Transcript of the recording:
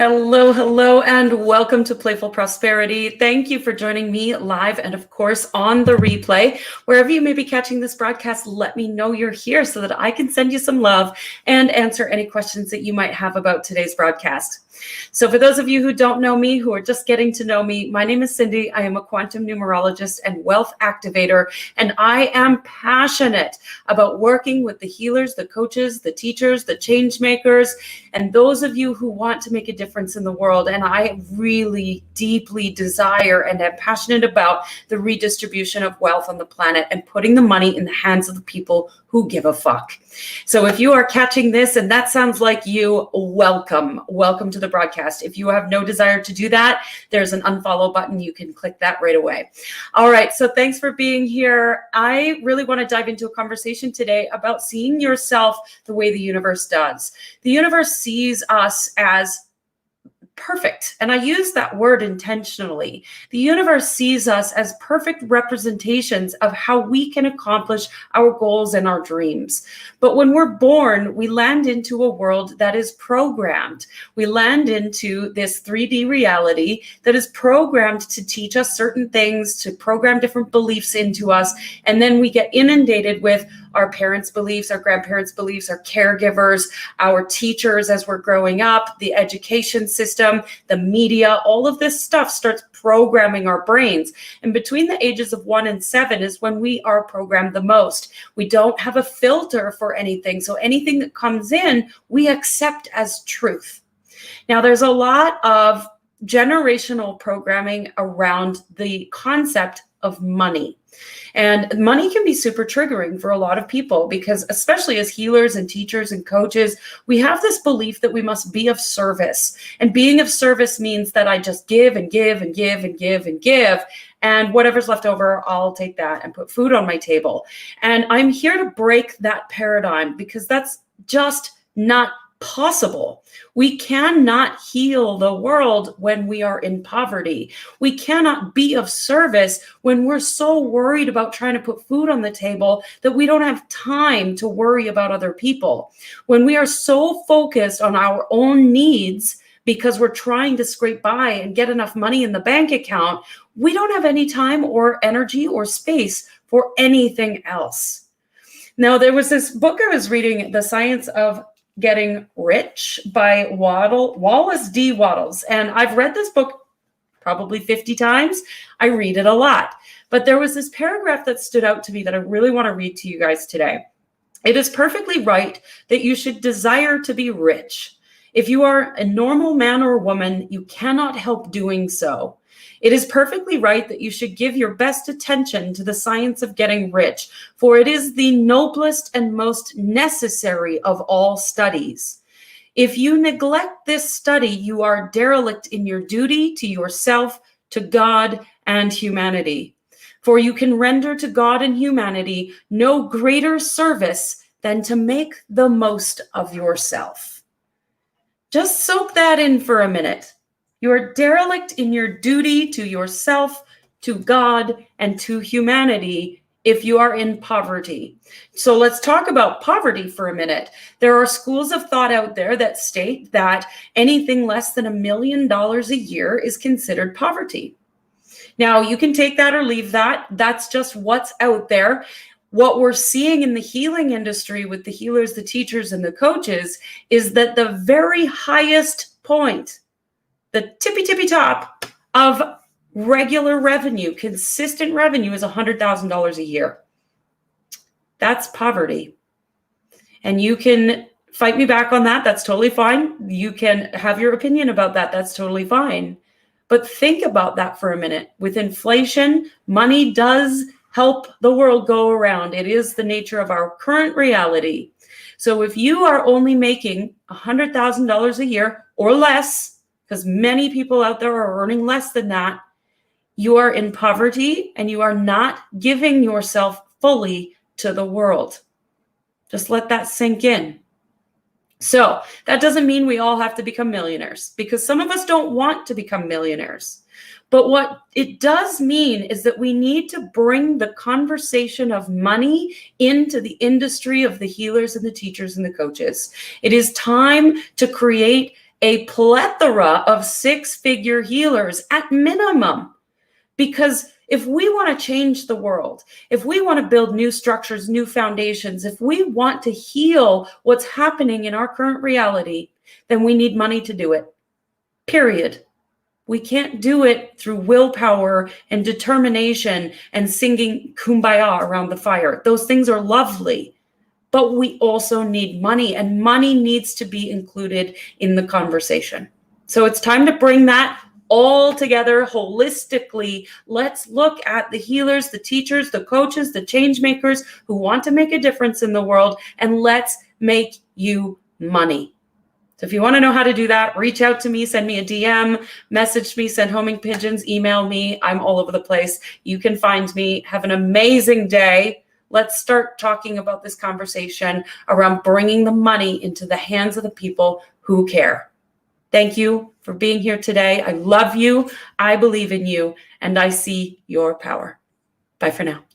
Hello, hello, and welcome to Playful Prosperity. Thank you for joining me live and, of course, on the replay. Wherever you may be catching this broadcast, let me know you're here so that I can send you some love and answer any questions that you might have about today's broadcast. So for those of you who don't know me, who are just getting to know me, my name is Cindy. I am a quantum numerologist and wealth activator, and I am passionate about working with the healers, the coaches, the teachers, the change makers, and those of you who want to make a difference in the world. And I really deeply desire and am passionate about the redistribution of wealth on the planet and putting the money in the hands of the people who give a fuck. So if you are catching this and that sounds like you, welcome to the broadcast. If you have no desire to do that, there's an unfollow button. You can click that right away. All right, so thanks for being here. I really want to dive into a conversation today about seeing yourself the way the universe does. The universe sees us as perfect. And I use that word intentionally. The universe sees us as perfect representations of how we can accomplish our goals and our dreams. But when we're born, we land into a world that is programmed. We land into this 3D reality that is programmed to teach us certain things, to program different beliefs into us. And then we get inundated with our parents' beliefs, our grandparents' beliefs, our caregivers, our teachers as we're growing up, the education system, the media, all of this stuff starts programming our brains. And between the ages of 1 and 7 is when we are programmed the most. We don't have a filter for anything. So anything that comes in, we accept as truth. Now, there's a lot of generational programming around the concept of money. And money can be super triggering for a lot of people because, especially as healers and teachers and coaches, we have this belief that we must be of service. And being of service means that I just give and give and give and give and give. And whatever's left over, I'll take that and put food on my table. And I'm here to break that paradigm because that's just not possible. We cannot heal the world when we are in poverty. We cannot be of service when we're so worried about trying to put food on the table that we don't have time to worry about other people. When we are so focused on our own needs because we're trying to scrape by and get enough money in the bank account, we don't have any time or energy or space for anything else. Now, there was this book I was reading, The Science of Getting Rich by Wallace D. Wattles. And I've read this book probably 50 times. I read it a lot. But there was this paragraph that stood out to me that I really want to read to you guys today. It is perfectly right that you should desire to be rich. If you are a normal man or woman, you cannot help doing so. It is perfectly right that you should give your best attention to the science of getting rich, for it is the noblest and most necessary of all studies. If you neglect this study, you are derelict in your duty to yourself, to God, and humanity. For you can render to God and humanity no greater service than to make the most of yourself. Just soak that in for a minute. You are derelict in your duty to yourself, to God, and to humanity if you are in poverty. So let's talk about poverty for a minute. There are schools of thought out there that state that anything less than $1 million a year is considered poverty. Now, you can take that or leave that. That's just what's out there. What we're seeing in the healing industry with the healers, the teachers, and the coaches is that the very highest point, the tippy top of regular revenue, consistent revenue, is $100,000 a year. That's poverty. And you can fight me back on that. That's totally fine. You can have your opinion about that. That's totally fine. But think about that for a minute. With inflation, money does help the world go around. It is the nature of our current reality. So if you are only making $100,000 a year or less, because many people out there are earning less than that, you are in poverty and you are not giving yourself fully to the world. Just let that sink in. So that doesn't mean we all have to become millionaires, because some of us don't want to become millionaires. But what it does mean is that we need to bring the conversation of money into the industry of the healers and the teachers and the coaches. It is time to create a plethora of six-figure healers at minimum. Because if we want to change the world, if we want to build new structures, new foundations, if we want to heal what's happening in our current reality, then we need money to do it. Period. We can't do it through willpower and determination and singing kumbaya around the fire. Those things are lovely, but we also need money, and money needs to be included in the conversation. So it's time to bring that all together holistically. Let's look at the healers, the teachers, the coaches, the change makers who want to make a difference in the world, and let's make you money. So if you want to know how to do that, reach out to me, send me a DM, message me, send homing pigeons, email me. I'm all over the place. You can find me. Have an amazing day. Let's start talking about this conversation around bringing the money into the hands of the people who care. Thank you for being here today. I love you. I believe in you, and I see your power. Bye for now.